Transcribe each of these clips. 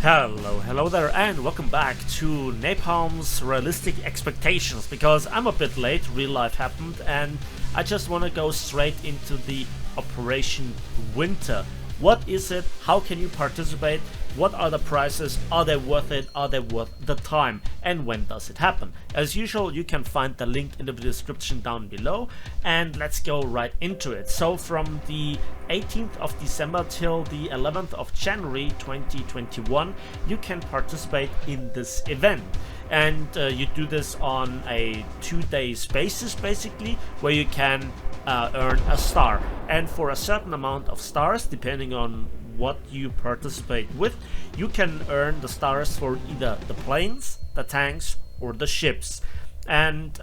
Hello there, and welcome back to Napalm's Realistic Expectations, because I'm a bit late, real life happened, and I just want to go straight into the Operation Winter. What is it? How can you participate? What are the prices? Are they worth it? Are they worth the time? And when does it happen? As usual, you can find the link in the description down below, and let's go right into it. So from the 18th of December till the 11th of January 2021, you can participate in this event. And you do this on a 2-day basis, basically, where you can earn a star. And for a certain amount of stars, depending on what you participate with, you can earn the stars for either the planes, the tanks, or the ships. And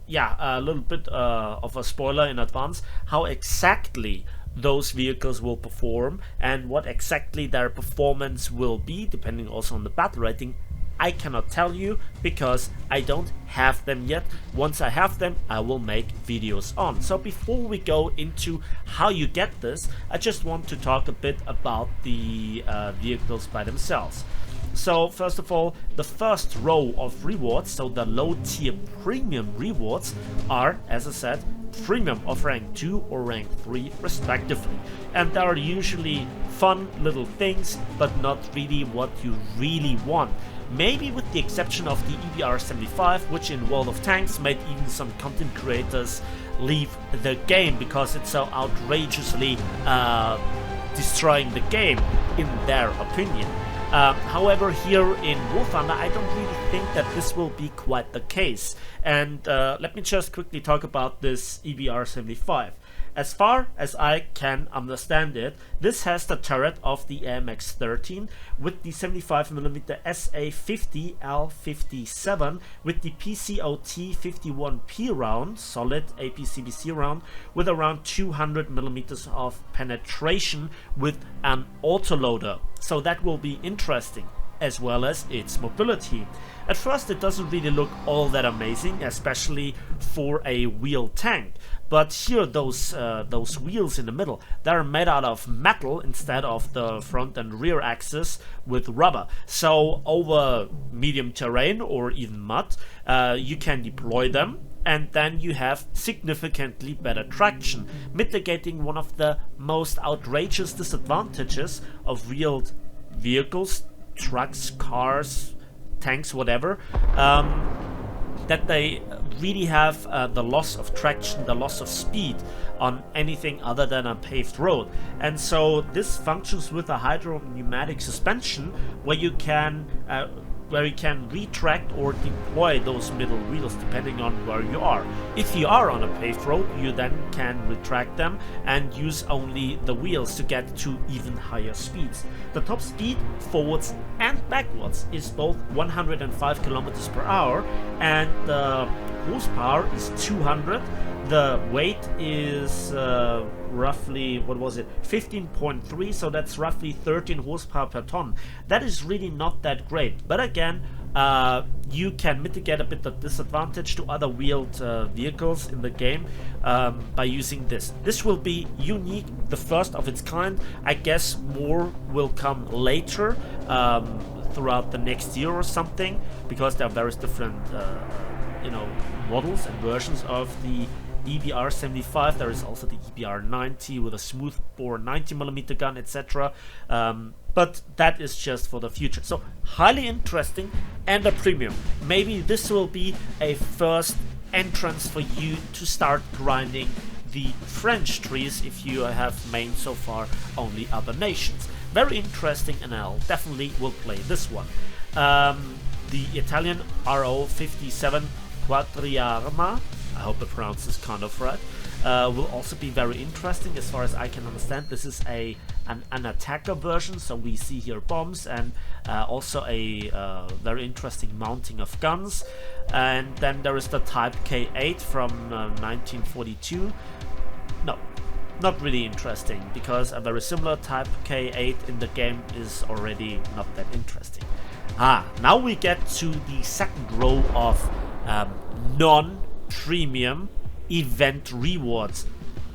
yeah, a little bit of a spoiler in advance, how exactly those vehicles will perform and what exactly their performance will be, depending also on the battle rating, I cannot tell you because I don't have them yet. Once I have them, I will make videos on. So before we go into how you get this, I just want to talk a bit about the vehicles by themselves. So first of all, the first row of rewards, so the low tier premium rewards, are, as I said, premium of rank 2 or rank 3 respectively, and they are usually fun little things, but not really what you really want. Maybe with the exception of the EBR-75, which in World of Tanks made even some content creators leave the game because it's so outrageously destroying the game in their opinion. However, here in War Thunder, I don't really think that this will be quite the case. And let me just quickly talk about this EBR-75. As far as I can understand it, this has the turret of the AMX-13 with the 75mm SA50 L57 with the PCOT-51P round, solid APCBC round, with around 200mm of penetration with an autoloader. So that will be interesting, as well as its mobility. At first it doesn't really look all that amazing, especially for a wheeled tank. But here those wheels in the middle, they're made out of metal instead of the front and rear axis with rubber. So over medium terrain or even mud, you can deploy them, and then you have significantly better traction, mitigating one of the most outrageous disadvantages of wheeled vehicles, trucks, cars, tanks, whatever, that they really have the loss of traction, the loss of speed on anything other than a paved road. And so this functions with a hydropneumatic suspension where you can retract or deploy those middle wheels depending on where you are. If you are on a paved road, you then can retract them and use only the wheels to get to even higher speeds. The top speed forwards and backwards is both 105 kilometers per hour, and the horsepower is 200. The weight is roughly, what was it, 15.3, so that's roughly 13 horsepower per ton. That is really not that great, but again, you can mitigate a bit the disadvantage to other wheeled vehicles in the game by using this. This will be unique, the first of its kind. I guess more will come later throughout the next year or something, because there are various different models and versions of the EBR-75. There is also the EBR-90 with a smoothbore 90mm gun, etc. But that is just for the future. So highly interesting and a premium. Maybe this will be a first entrance for you to start grinding the French trees if you have mained so far only other nations. Very interesting, and I'll definitely will play this one. The Italian RO57 Quadriarma, I hope I pronounced this kind of right, will also be very interesting. As far as I can understand, this is an attacker version, so we see here bombs and also a very interesting mounting of guns. And then there is the Type K8 from 1942. No, not really interesting, because a very similar Type K8 in the game is already not that interesting. Now we get to the second row of non-premium event rewards: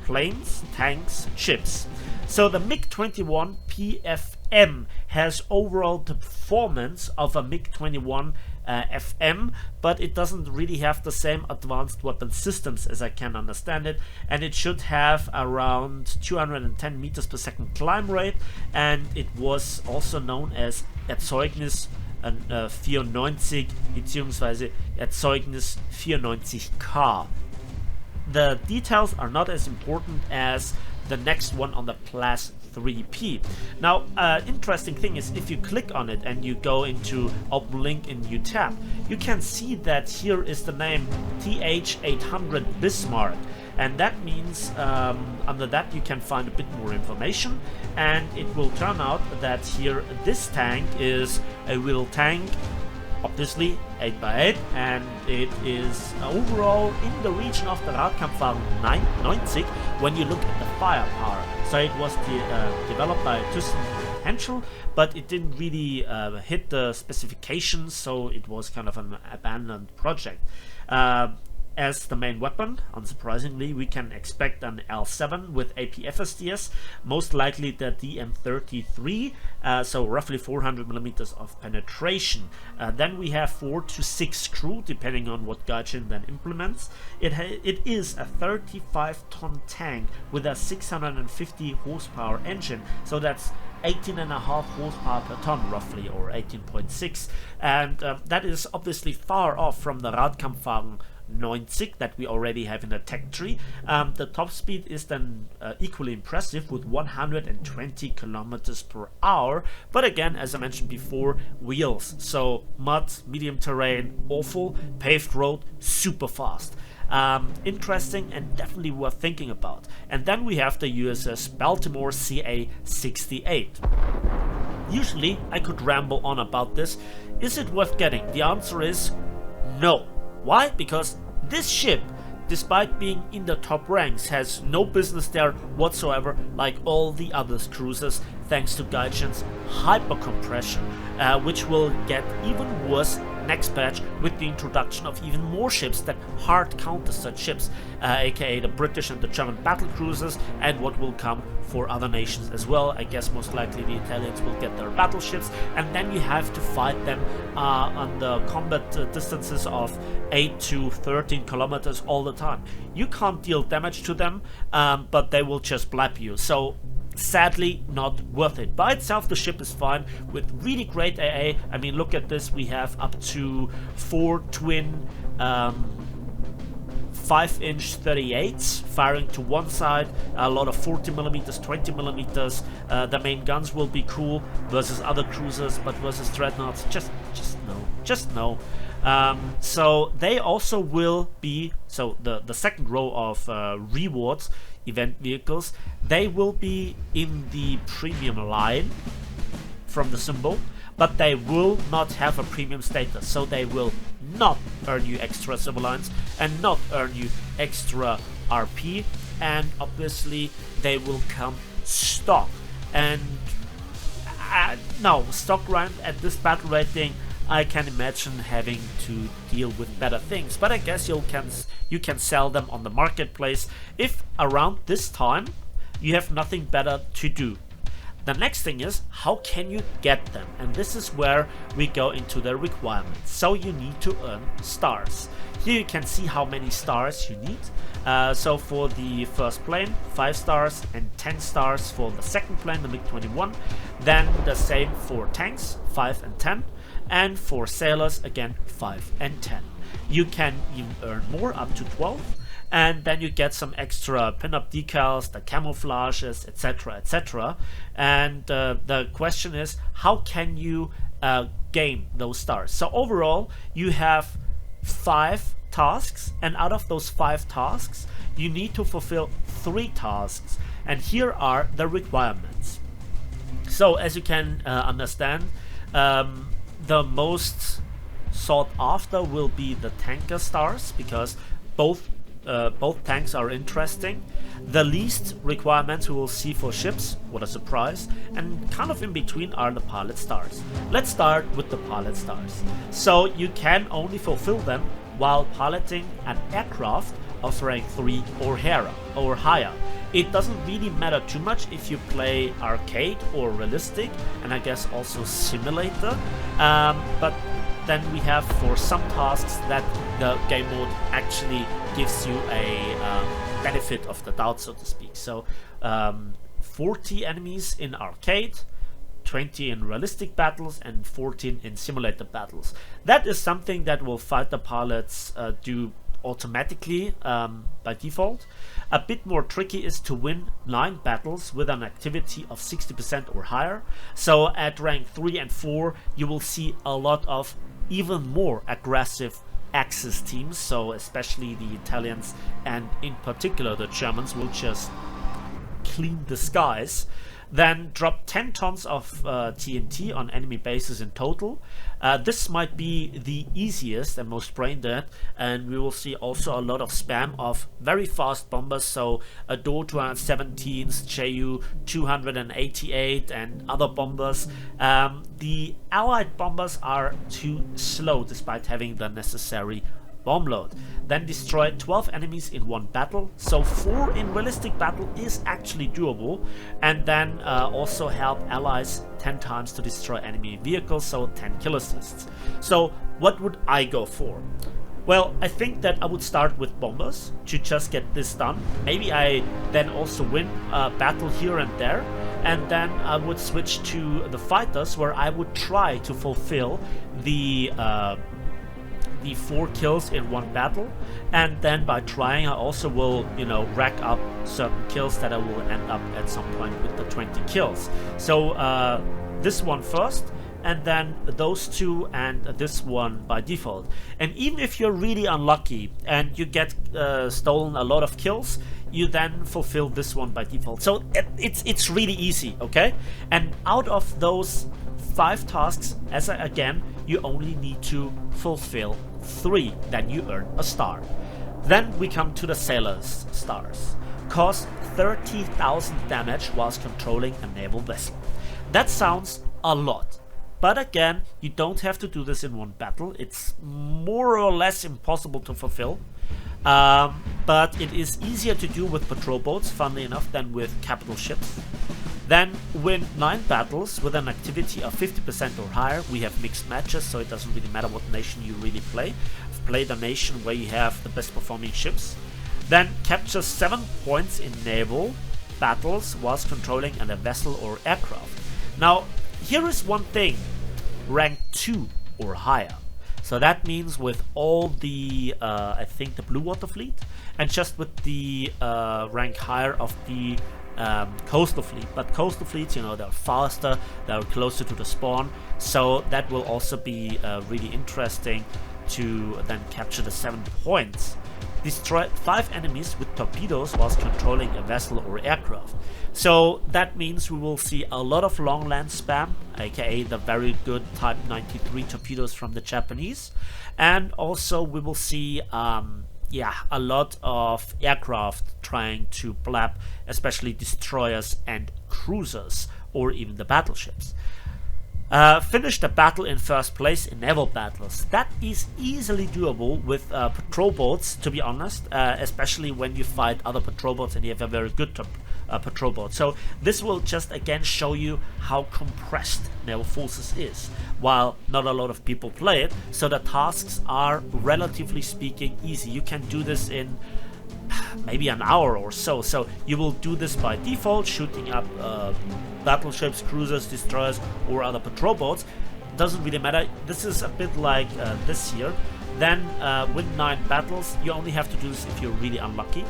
planes, tanks, ships. So the MiG-21 PF M has overall the performance of a MiG-21 FM, but it doesn't really have the same advanced weapon systems as I can understand it, and it should have around 210 meters per second climb rate, and it was also known as Erzeugnis 94 bzw. Erzeugnis 94K. The details are not as important as the next one on the Class 3P. Now, interesting thing is, if you click on it and you go into open link in new tab, you can see that here is the name TH800 Bismarck, and that means under that you can find a bit more information, and it will turn out that here this tank is a real tank, obviously 8x8, and it is overall in the region of the Radkampfwagen 90 when you look at the firepower. So it was developed by ThyssenKrupp, but it didn't really hit the specifications, so it was kind of an abandoned project. As the main weapon, unsurprisingly, we can expect an L7 with APFSDS, most likely the DM33, so roughly 400 millimeters of penetration. Then we have 4 to 6 crew, depending on what Gaijin then implements. It is a 35-ton tank with a 650 horsepower engine, so that's 18.5 horsepower per ton roughly, or 18.6, and that is obviously far off from the Radkampfwagen 90 that we already have in the tech tree. The top speed is then equally impressive with 120 kilometers per hour, but again, as I mentioned before, wheels, so mud, medium terrain, awful, paved road, super fast. Interesting and definitely worth thinking about. And then we have the USS Baltimore CA68. Usually I could ramble on about this. Is it worth getting? The answer is no. Why? Because this ship, despite being in the top ranks, has no business there whatsoever, like all the other cruisers, thanks to Gaijin's hypercompression, which will get even worse next patch with the introduction of even more ships that hard counter such ships, aka the British and the German battle cruisers, and what will come for other nations as well. I guess most likely the Italians will get their battleships, and then you have to fight them on the combat distances of 8 to 13 kilometers all the time. You can't deal damage to them, but they will just blap you. So sadly, not worth it. By itself, the ship is fine with really great AA. I mean, look at this. We have up to 4 twin 5-inch 38s firing to one side, a lot of 40 millimeters, 20 millimeters. The main guns will be cool versus other cruisers, but versus dreadnoughts, just no. So they also will be, so the second row of rewards, event vehicles, they will be in the premium line from the symbol, but they will not have a premium status, so they will not earn you extra civilians and not earn you extra RP, and obviously they will come stock. And now stock grind at this battle rating, I can imagine having to deal with better things, but I guess you can sell them on the marketplace if around this time you have nothing better to do. The next thing is, how can you get them? And this is where we go into the requirements. So you need to earn stars. Here you can see how many stars you need. So for the first plane, 5 stars, and 10 stars for the second plane, the MiG-21. Then the same for tanks, 5 and 10. And for sailors, again, 5 and 10. You can even earn more, up to 12. And then you get some extra pin-up decals, the camouflages, etc, etc. And the question is, how can you gain those stars? So overall, you have 5 tasks, and out of those 5 tasks, you need to fulfill 3 tasks. And here are the requirements. So as you can understand, the most sought after will be the tanker stars, because both tanks are interesting. The least requirements we will see for ships, what a surprise, and kind of in between are the pilot stars. Let's start with the pilot stars. So you can only fulfill them while piloting an aircraft of rank 3 or higher. It doesn't really matter too much if you play arcade or realistic, and I guess also simulator, but then we have for some tasks that the game mode actually gives you a benefit of the doubt, so to speak. So 40 enemies in arcade, 20 in realistic battles, and 14 in simulator battles. That is something that will fighter pilots do automatically by default. A bit more tricky is to win 9 battles with an activity of 60% or higher. So at rank 3 and 4 you will see a lot of even more aggressive Axis teams, so especially the Italians and in particular the Germans will just clean the skies. Then drop 10 tons of TNT on enemy bases in total. This might be the easiest and most brain dead, and we will see also a lot of spam of very fast bombers, so Do 217s, Ju 288 and other bombers. The Allied bombers are too slow despite having the necessary bomb load. Then destroy 12 enemies in one battle, so 4 in realistic battle is actually doable. And then also help allies 10 times to destroy enemy vehicles, so 10 kill assists. So what would I go for? Well, I think that I would start with bombers to just get this done. Maybe I then also win a battle here and there, and then I would switch to the fighters, where I would try to fulfill the 4 kills in one battle, and then by trying I also will, you know, rack up certain kills that I will end up at some point with the 20 kills. So this one first, and then those 2 and this one by default. And even if you're really unlucky and you get stolen a lot of kills, you then fulfill this one by default. So it's really easy, okay? And out of those 5 tasks, again, you only need to fulfill 3, then you earn a star. Then we come to the Sailor's Stars. Cause 30,000 damage whilst controlling a naval vessel. That sounds a lot, but again, you don't have to do this in one battle. It's more or less impossible to fulfill, but it is easier to do with patrol boats, funnily enough, than with capital ships. Then win 9 battles with an activity of 50% or higher. We have mixed matches, so it doesn't really matter what nation you really play. Play the nation where you have the best performing ships. Then capture 7 points in naval battles whilst controlling a vessel or aircraft. Now, here is one thing: rank 2 or higher. So that means with all the, I think the Blue Water Fleet, and just with the rank higher of the coastal fleet. But coastal fleets, you know, they're faster, they're closer to the spawn, so that will also be really interesting to then capture the 7 points. Destroy 5 enemies with torpedoes whilst controlling a vessel or aircraft. So that means we will see a lot of long land spam, aka the very good Type 93 torpedoes from the Japanese, and also we will see a lot of aircraft trying to blab, especially destroyers and cruisers, or even the battleships. Finish the battle in first place in naval battles. That is easily doable with patrol boats, to be honest, especially when you fight other patrol boats and you have a very good patrol boat. So this will just again show you how compressed naval forces is, while not a lot of people play it, so the tasks are relatively speaking easy. You can do this in maybe an hour or so. So you will do this by default, shooting up battleships, cruisers, destroyers, or other patrol boats. Doesn't really matter. This is a bit like this here. Then win 9 battles. You only have to do this if you're really unlucky.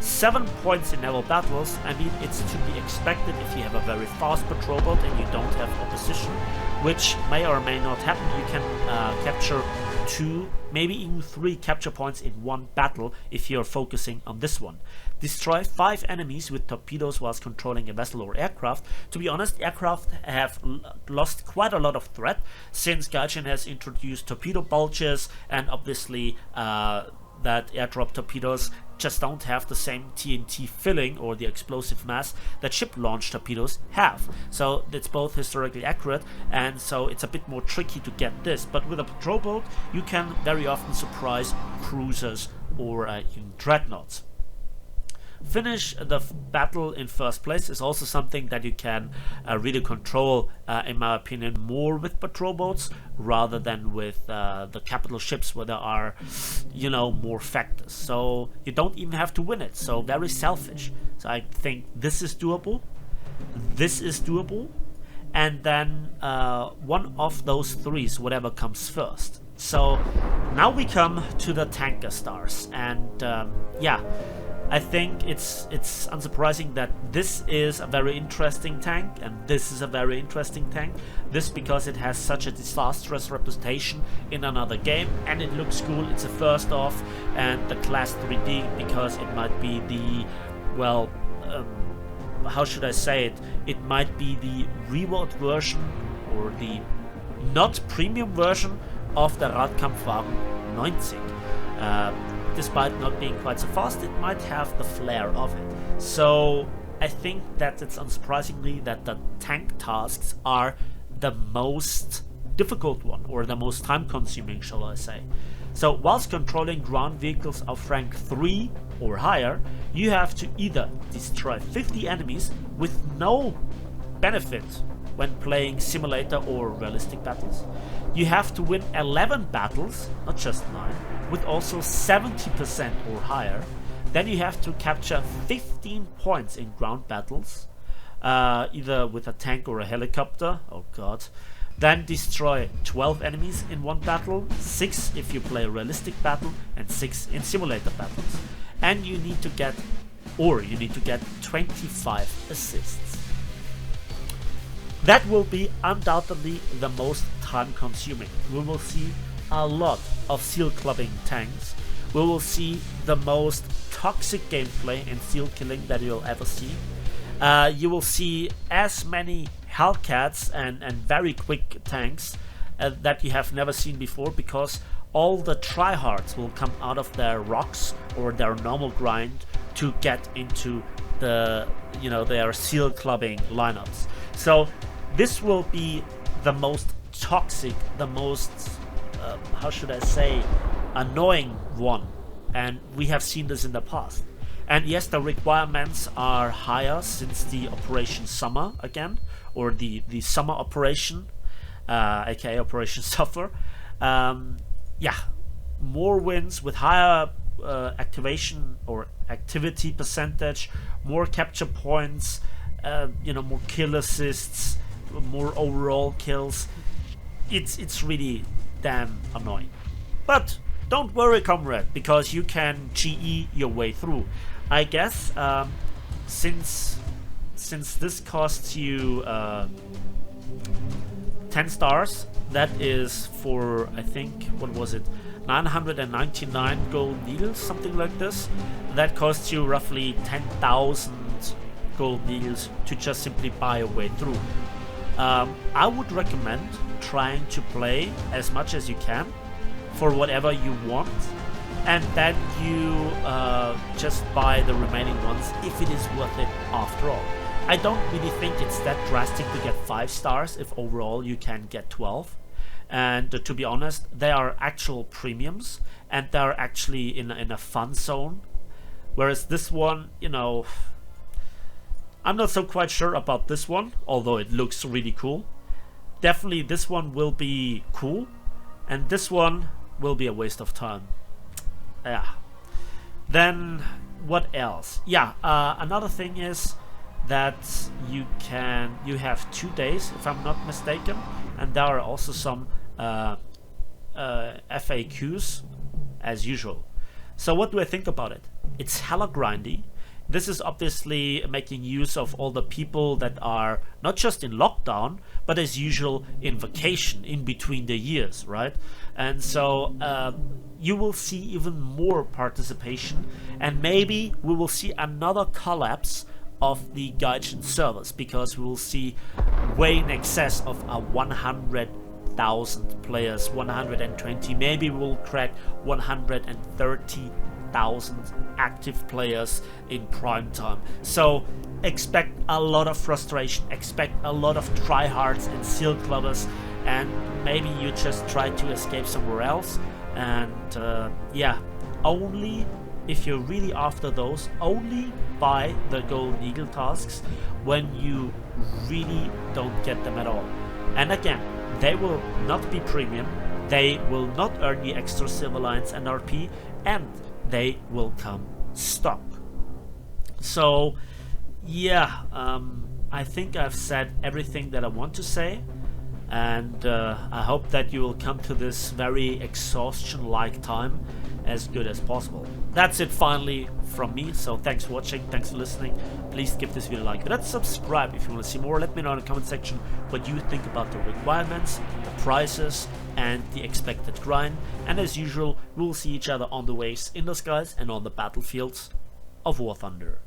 7 points in naval battles. I mean, it's to be expected if you have a very fast patrol boat and you don't have opposition, which may or may not happen. You can capture 2, maybe even 3 capture points in one battle if you're focusing on this one. Destroy 5 enemies with torpedoes whilst controlling a vessel or aircraft. To be honest, aircraft have lost quite a lot of threat since Gaijin has introduced torpedo bulges, and obviously that airdrop torpedoes just don't have the same TNT filling or the explosive mass that ship launched torpedoes have. So it's both historically accurate, and so it's a bit more tricky to get this. But with a patrol boat, you can very often surprise cruisers or even dreadnoughts. Finish the battle in first place is also something that you can really control, in my opinion, more with patrol boats rather than with the capital ships, where there are, you know, more factors. So you don't even have to win it. So very selfish. So I think this is doable. This is doable. And then one of those threes, whatever comes first. So now we come to the tanker stars, and yeah. I think it's unsurprising that this is a very interesting tank, and this is a very interesting tank. This because it has such a disastrous reputation in another game, and it looks cool. It's a first off, and the Class 3D because it might be the, well, how should I say it? It might be the reward version or the not premium version of the Radkampfwagen 90. Despite not being quite so fast, it might have the flair of it. So I think that it's unsurprisingly that the tank tasks are the most difficult one, or the most time consuming, shall I say. So whilst controlling ground vehicles of rank 3 or higher, you have to either destroy 50 enemies with no benefit when playing simulator or realistic battles. You have to win 11 battles, not just 9, with also 70% or higher. Then you have to capture 15 points in ground battles, either with a tank or a helicopter. Oh god. Then destroy 12 enemies in one battle, 6 if you play a realistic battle, and 6 in simulator battles. And you need to get 25 assists. That will be undoubtedly the most time consuming. We will see a lot of seal clubbing tanks. We will see the most toxic gameplay and seal killing that you'll ever see. You will see as many Hellcats and very quick tanks that you have never seen before, because all the tryhards will come out of their rocks or their normal grind to get into the, you know, their seal clubbing lineups. So this will be the most toxic, the most, how should I say, annoying one. And we have seen this in the past. And yes, the requirements are higher since the Operation Summer again, or the Summer Operation, aka Operation Suffer. Yeah, more wins with higher activation or activity percentage, more capture points, you know, more kill assists, more overall kills. It's really damn annoying. But don't worry, comrade, because you can GE your way through. I guess since this costs you 10 stars, that is for, I think, what was it, 999 gold needles, something like this. That costs you roughly 10,000 gold needles to just simply buy a way through. I would recommend trying to play as much as you can for whatever you want, and then you just buy the remaining ones if it is worth it after all. I don't really think it's that drastic to get 5 stars if overall you can get 12. And to be honest, they are actual premiums, and they're actually in a fun zone. Whereas this one, you know, I'm not so quite sure about this one, although it looks really cool. Definitely this one will be cool, and this one will be a waste of time. Yeah. Then what else? Yeah, another thing is that you have 2 days, if I'm not mistaken, and there are also some FAQs as usual. So what do I think about it? It's hella grindy. This is obviously making use of all the people that are not just in lockdown, but as usual in vacation in between the years, right? And so you will see even more participation, and maybe we will see another collapse of the Gaijin servers, because we will see way in excess of 100,000 players, 120, maybe we'll crack 130,000 active players in prime time. So expect a lot of frustration, expect a lot of tryhards and seal clubbers, and maybe you just try to escape somewhere else. And yeah, only, if you're really after those, only buy the Golden Eagle tasks when you really don't get them at all. And again, they will not be premium, they will not earn you extra Silver Lions and RP, and they will come stock. So yeah, I think I've said everything that I want to say, and I hope that you will come to this very exhaustion-like time as good as possible. That's it finally from me, so thanks for watching, thanks for listening. Please give this video a like, let's subscribe if you want to see more. Let me know in the comment section what you think about the requirements, the prices, and the expected grind. And as usual, we'll see each other on the waves, in the skies, and on the battlefields of War Thunder.